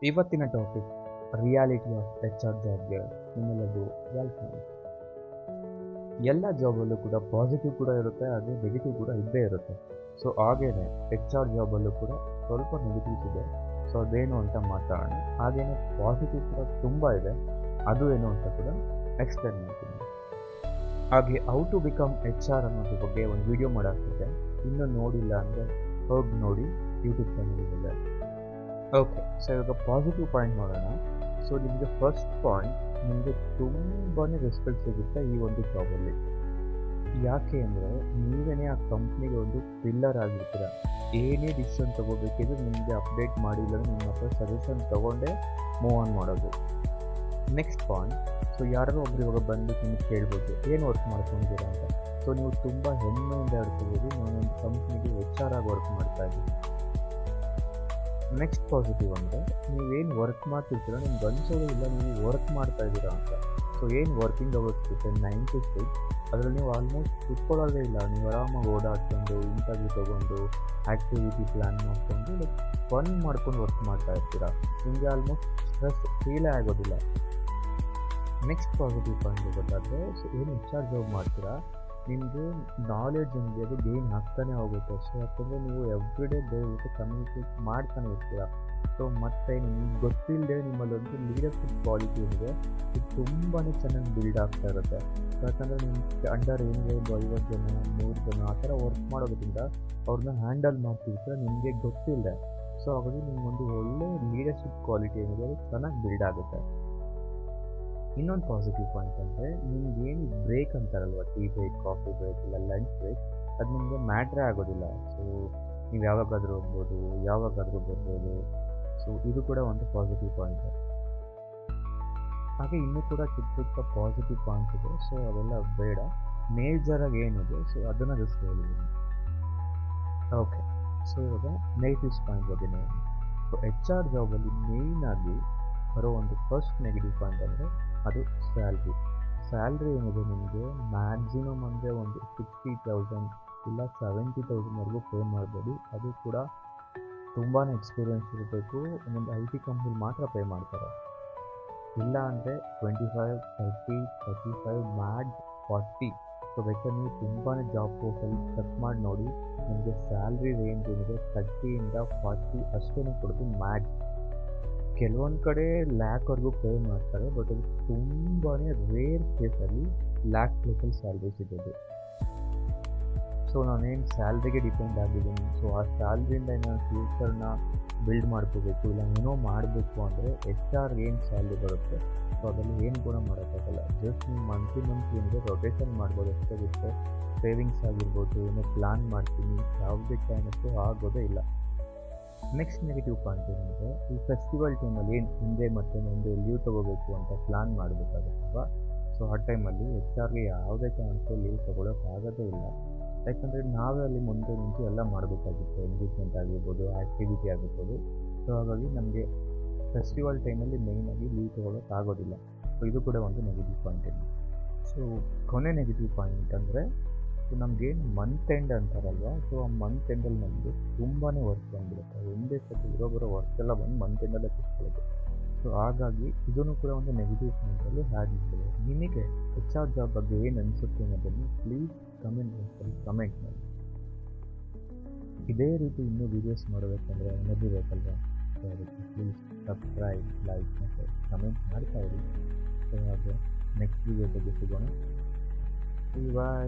ಇವತ್ತಿನ topic reality of H R ಜಾಬ್ಗೆ ನಿಮ್ಮೆಲ್ಲರಿಗೂ ವೆಲ್ಕಮ್. ಎಲ್ಲ ಜಾಬಲ್ಲೂ ಕೂಡ ಪಾಸಿಟಿವ್ ಕೂಡ ಇರುತ್ತೆ, ಹಾಗೆ ನೆಗೆಟಿವ್ ಕೂಡ ಇದ್ದೇ ಇರುತ್ತೆ. ಸೊ ಹಾಗೇನೆ ಎಚ್ ಆರ್ ಜಾಬಲ್ಲೂ ಕೂಡ ಸ್ವಲ್ಪ ನೆಗೆಟಿವ್ಸ್ ಇದೆ. ಸೊ ಅದೇನು ಅಂತ ಮಾತಾಡೋಣ. ಹಾಗೇನೆ ಪಾಸಿಟಿವ್ ಕೂಡ ತುಂಬ ಇದೆ, ಅದು ಏನು ಅಂತ ಕೂಡ ಎಕ್ಸ್ಪ್ಲೇನ್ ಮಾಡ್ತೀನಿ. ಹಾಗೆ how to become H R ಅನ್ನೋದ್ರ ಬಗ್ಗೆ ಒಂದು ವಿಡಿಯೋ ಮಾಡಾಕ್ತಿದೆ. ಇನ್ನೂ ನೋಡಿಲ್ಲ ಅಂದರೆ ಹೋಗಿ ನೋಡಿ, ಯೂಟ್ಯೂಬ್ ಚಾನಲ್ ಇದೆ. ಓಕೆ, ಸೊ ಇವಾಗ ಪಾಸಿಟಿವ್ ಪಾಯಿಂಟ್ ನೋಡೋಣ. ಸೊ ನಿಮಗೆ ಫಸ್ಟ್ ಪಾಯಿಂಟ್, ನಿಮಗೆ ತುಂಬಾ ರೆಸ್ಪೆಕ್ಟ್ ಸಿಗುತ್ತೆ ಈ ಒಂದು ಜಾಬಲ್ಲಿ. ಯಾಕೆ ಅಂದರೆ ನೀವೇ ಆ ಕಂಪ್ನಿಗೆ ಒಂದು ಪಿಲ್ಲರ್ ಆಗಿರ್ತೀರ. ಏನೇ ಡಿಸಿಷನ್ ತೊಗೋಬೇಕಿದ್ರೆ ನಿಮಗೆ ಅಪ್ಡೇಟ್ ಮಾಡಿಲ್ಲ ನಿಮ್ಮ ಹತ್ರ ಸಜೆಷನ್ ತೊಗೊಂಡೇ ಮೂವ್ ಆನ್ ಮಾಡೋದು. ನೆಕ್ಸ್ಟ್ ಪಾಯಿಂಟ್, ಸೊ ಯಾರೋ ಒಬ್ರು ಇವಾಗ ಬಂದು ನಿಮಗೆ ಕೇಳ್ಬೋದು ಏನು ವರ್ಕ್ ಮಾಡ್ಕೊಂಡಿದ್ದೀರಾ ಅಂತ. ಸೊ ನೀವು ತುಂಬ ಹೆಮ್ಮೆಯಿಂದ ಹೇಳ್ಕೊಬೋದು, ನಾನೊಂದು ಕಂಪ್ನಿಗೆ ಎಚ್ ಆರ್ ಆಗಿ ವರ್ಕ್ ಮಾಡ್ತಾ ಇದ್ದೀನಿ. ನೆಕ್ಸ್ಟ್ ಪಾಸಿಟಿವ್ ಅಂದರೆ ನೀವೇನು ವರ್ಕ್ ಮಾಡ್ತಿರ್ತೀರ ನಿಮ್ಗೆ ಅನ್ಸೋದೇ ಇಲ್ಲ ನೀವು ವರ್ಕ್ ಮಾಡ್ತಾ ಇದ್ದೀರಾ ಅಂತ. ಸೊ ಏನು ವರ್ಕಿಂಗ್ ಅವರ್ಸ್ ಇರುತ್ತೆ 9 to 6, ಅದರಲ್ಲಿ ನೀವು ಆಲ್ಮೋಸ್ಟ್ ಕುತ್ಕೊಳ್ಳೋದೇ ಇಲ್ಲ. ನೀವು ಆರಾಮಾಗಿ ಓಡಾಡ್ಕೊಂಡು ಇಂಟರ್ವ್ಯೂ ತೊಗೊಂಡು ಆ್ಯಕ್ಟಿವಿಟಿ ಪ್ಲ್ಯಾನ್ ಮಾಡಿಕೊಂಡು ಲೈಕ್ ಫನ್ ಮಾಡ್ಕೊಂಡು ವರ್ಕ್ ಮಾಡ್ತಾ ಇರ್ತೀರ. ನಿಮಗೆ ಆಲ್ಮೋಸ್ಟ್ ಸ್ಟ್ರೆಸ್ ಫೀಲೇ ಆಗೋದಿಲ್ಲ. ನೆಕ್ಸ್ಟ್ ಪಾಸಿಟಿವ್ ಪಾಯಿಂಟ್ ಗೊತ್ತಾದರೆ, ಸೊ ಏನು ಎಚ್ ಆರ್ ಜಾಬ್ ಮಾಡ್ತೀರಾ ನಿಮಗೆ ನಾಲೆಡ್ಜ್ ಏನಿದೆ ಅದು ಗೇನ್ ಆಗ್ತಾನೆ ಹೋಗುತ್ತೆ. ಸೊ ಯಾಕಂದರೆ ನೀವು ಎವ್ರಿಡೇ ಬೇರೆ ಜೊತೆ ಕಮ್ಯುನಿಕೇಟ್ ಮಾಡ್ತಾನೆ ಇರ್ತೀರ. ಸೊ ಮತ್ತು ನಿಮ್ಗೆ ಗೊತ್ತಿಲ್ಲದೆ ನಿಮ್ಮಲ್ಲೊಂದು ಲೀಡರ್ಶಿಪ್ ಕ್ವಾಲಿಟಿ ಏನಿದೆ ಇದು ತುಂಬಾ ಚೆನ್ನಾಗಿ ಬಿಲ್ಡ್ ಆಗ್ತಾ ಇರುತ್ತೆ. ಯಾಕಂದರೆ ನಿಮ್ಗೆ ಅಂಡರ್ ಏನಿದೆ ಒಂದು 50 ಜನ 100 ಜನ ಆ ಥರ ವರ್ಕ್ ಮಾಡೋದ್ರಿಂದ ಅವ್ರನ್ನ ಹ್ಯಾಂಡಲ್ ಮಾಡ್ತಿರ್ತೀರ ನಿಮಗೆ ಗೊತ್ತಿಲ್ಲದೆ. ಸೊ ಹಾಗಾಗಿ ನಿಮಗೊಂದು ಒಳ್ಳೆ ಲೀಡರ್ಶಿಪ್ ಕ್ವಾಲಿಟಿ ಏನಿದೆ ಅದು ಚೆನ್ನಾಗಿ ಬಿಲ್ಡ್ ಆಗುತ್ತೆ. ಇನ್ನೊಂದು ಪಾಸಿಟಿವ್ ಪಾಯಿಂಟ್ ಅಂದರೆ ನಿಮ್ಗೇನು ಬ್ರೇಕ್ ಅಂತಾರಲ್ವ, ಟೀ ಬ್ರೇಕ್, ಕಾಫಿ ಬ್ರೇಕ್ ಇಲ್ಲ ಲಂಚ್ ಬ್ರೇಕ್, ಅದು ನಿಮಗೆ ಮ್ಯಾಟ್ರೇ ಆಗೋದಿಲ್ಲ. ಸೊ ನೀವು ಯಾವಾಗಾದರೂ ಹೋಗ್ಬೋದು, ಯಾವಾಗಾದರೂ ಬರ್ಬೋದು. ಸೊ ಇದು ಕೂಡ ಒಂದು ಪಾಸಿಟಿವ್ ಪಾಯಿಂಟ್. ಹಾಗೆ ಇನ್ನೂ ಕೂಡ ಚಿಕ್ಕ ಚಿಕ್ಕ ಪಾಸಿಟಿವ್ ಪಾಯಿಂಟ್ಸ್ ಇದೆ. ಸೊ ಅವೆಲ್ಲ ಬೇಡ, ಮೇಜರಾಗಿ ಏನಿದೆ ಸೊ ಅದನ್ನು ಜಸ್ಟ್ ಹೇಳಿದ್ದೀನಿ. ಓಕೆ, ಸೊ ಇವಾಗ ನೆಗೆಟಿವ್ಸ್ ಪಾಯಿಂಟ್ ಬಗ್ಗೆ ನೋಡೋಣ. ಸೊ ಎಚ್ ಆರ್ ಜಾಬಲ್ಲಿ ಮೇಯ್ನಾಗಿ ಬರೋ ಒಂದು ಫಸ್ಟ್ ನೆಗೆಟಿವ್ ಪಾಯಿಂಟ್ ಅಂದರೆ ಅದು ಸ್ಯಾಲ್ರಿ. ಸ್ಯಾಲ್ರಿ ಏನಿದೆ ನಿಮಗೆ ಮ್ಯಾಕ್ಸಿಮಮ್ ಅಂದರೆ ಒಂದು 60,000 ಇಲ್ಲ 70,000ವರೆಗೂ ಪೇ ಮಾಡ್ಬೋದು. ಅದು ಕೂಡ ತುಂಬಾ ಎಕ್ಸ್ಪೀರಿಯೆನ್ಸ್ ಇರಬೇಕು. ಒಂದೊಂದು ಐ ಟಿ ಕಂಪ್ನಿಲಿ ಮಾತ್ರ ಪೇ ಮಾಡ್ತಾರೆ. ಇಲ್ಲ ಅಂದರೆ 25, 30, 35, ಮ್ಯಾಕ್ಸ್ 40. ಸೊ ಬೇಕಾದ್ರೆ ನೀವು ತುಂಬಾ ಜಾಬ್ ಪೋರ್ಟಲ್ಲಿ ಚೆಕ್ ಮಾಡಿ ನೋಡಿ, ನಿಮಗೆ ಸ್ಯಾಲ್ರಿ ರೇಂಜ್ ಏನಿದೆ 30ಇಂದ 40 ಅಷ್ಟೇ ಕೊಡೋದು ಮ್ಯಾಕ್ಸ್. ಕೆಲವೊಂದು ಕಡೆ ಲ್ಯಾಕ್ವರೆಗೂ ಪೇ ಮಾಡ್ತಾರೆ, ಬಟ್ ಅದು ತುಂಬಾ ರೇರ್ ಕೇಸಲ್ಲಿ ಲ್ಯಾಕ್ ಪ್ಲೇಸಲ್ಲಿ ಸ್ಯಾಲ್ರಿ ಸಿಗೋದು. ಸೊ ನಾನೇನು ಸ್ಯಾಲ್ರಿಗೆ ಡಿಪೆಂಡ್ ಆಗಿದ್ದೀನಿ. ಸೊ ಆ ಸ್ಯಾಲ್ರಿಯಿಂದ ನಾನು ಫ್ಯೂಚರ್ನ ಬಿಲ್ಡ್ ಮಾಡ್ಕೋಬೇಕು ಇಲ್ಲ ಏನೋ ಮಾಡಬೇಕು ಅಂದರೆ ಎಚ್ ಆರ್ ಏನು ಸ್ಯಾಲ್ರಿ ಬರುತ್ತೆ ಸೊ ಅದರಲ್ಲಿ ಏನು ಕೂಡ ಮಾಡೋಕ್ಕಾಗಲ್ಲ. ಜಸ್ಟ್ ನೀವು ಮಂತ್ಲಿ ಏನಿದೆ ರೊಟೇಷನ್ ಮಾಡ್ಬೋದು ಅಷ್ಟೇ ಬಿಟ್ಟರೆ ಸೇವಿಂಗ್ಸ್ ಆಗಿರ್ಬೋದು ಏನೋ ಪ್ಲ್ಯಾನ್ ಮಾಡ್ತೀನಿ ಯಾವುದೇ ಕಾರಣಕ್ಕೂ ಆಗೋದೇ ಇಲ್ಲ. ನೆಕ್ಸ್ಟ್ ನೆಗೆಟಿವ್ ಪಾಯಿಂಟ್ ಏನಂದರೆ ಈ ಫೆಸ್ಟಿವಲ್ ಟೈಮಲ್ಲಿ ಏನು ಹಿಂದೆ ಮತ್ತು ಮುಂದೆ ಲೀವ್ ತೊಗೋಬೇಕು ಅಂತ ಪ್ಲ್ಯಾನ್ ಮಾಡಬೇಕಾಗುತ್ತಲ್ವ. ಸೊ ಆ ಟೈಮಲ್ಲಿ ಎಚ್ ಆರ್ಗೆ ಯಾವುದೇ ಕಾರಣಕ್ಕೂ ಲೀವ್ ತೊಗೊಳೋಕ್ಕಾಗೋದೇ ಇಲ್ಲ. ಯಾಕಂದರೆ ನಾವೇ ಅಲ್ಲಿ ಮುಂದೆ ನಿಂತು ಎಲ್ಲ ಮಾಡಬೇಕಾಗುತ್ತೆ, ಎಂಗೇಜ್ಮೆಂಟ್ ಆಗಿರ್ಬೋದು, ಆ್ಯಕ್ಟಿವಿಟಿ ಆಗಿರ್ಬೋದು. ಸೊ ಹಾಗಾಗಿ ನಮಗೆ ಫೆಸ್ಟಿವಲ್ ಟೈಮಲ್ಲಿ ಮೇಯ್ನಾಗಿ ಲೀವ್ ತೊಗೊಳೋಕ್ಕಾಗೋದಿಲ್ಲ. ಸೊ ಇದು ಕೂಡ ಒಂದು ನೆಗೆಟಿವ್ ಪಾಯಿಂಟ್ ಇದೆ. ಸೊ ಕೊನೆ ನೆಗೆಟಿವ್ ಪಾಯಿಂಟ್ ಅಂದರೆ ನಮಗೇನು ಮಂತ್ ಎಂಡ್ ಅಂತಾರಲ್ವ, ಸೊ ಆ ಮಂತ್ ಎಂಡಲ್ಲಿ ನಮಗೆ ತುಂಬಾ ವರ್ಕ್ ಬಂದ್ಬಿಡುತ್ತೆ. ಒಂದೇ ಸತಿ ಬರೋ ವರ್ಕ್ ಎಲ್ಲ ಬಂದು ಮಂತ್ ಎಂಡಲ್ಲೇ ಕೂತ್ಕೊಳ್ಳೋದು. ಸೊ ಹಾಗಾಗಿ ಇದನ್ನು ಕೂಡ ಒಂದು ನೆಗೆಟಿವ್ ಪಾಯಿಂಟಲ್ಲಿ ಹ್ಯಾಡ್ ಮಾಡ್ಬೋದು. ನಿಮಗೆ ಎಚ್ ಆರ್ ಜಾಬ್ ಬಗ್ಗೆ ಏನು ಅನಿಸುತ್ತೆ ಅನ್ನೋದನ್ನು ಪ್ಲೀಸ್ ಕಮೆಂಟ್ ಮಾಡಿ. ಇದೇ ರೀತಿ ಇನ್ನೂ ವೀಡಿಯೋಸ್ ಮಾಡಬೇಕಂದ್ರೆ ಎನರ್ಜಿ ಬೇಕಲ್ವ, ಸೊ ಅದಕ್ಕೆ ಪ್ಲೀಸ್ ಸಬ್ಸ್ಕ್ರೈಬ್, ಲೈಕ್ ಮತ್ತು ಕಮೆಂಟ್ ಮಾಡ್ತಾ ಇರಿ. ಸೊ ಹಾಗೆ ನೆಕ್ಸ್ಟ್ ವೀಡಿಯೋ ಬಗ್ಗೆ ಸಿಗೋಣ. ಬಾಯ್.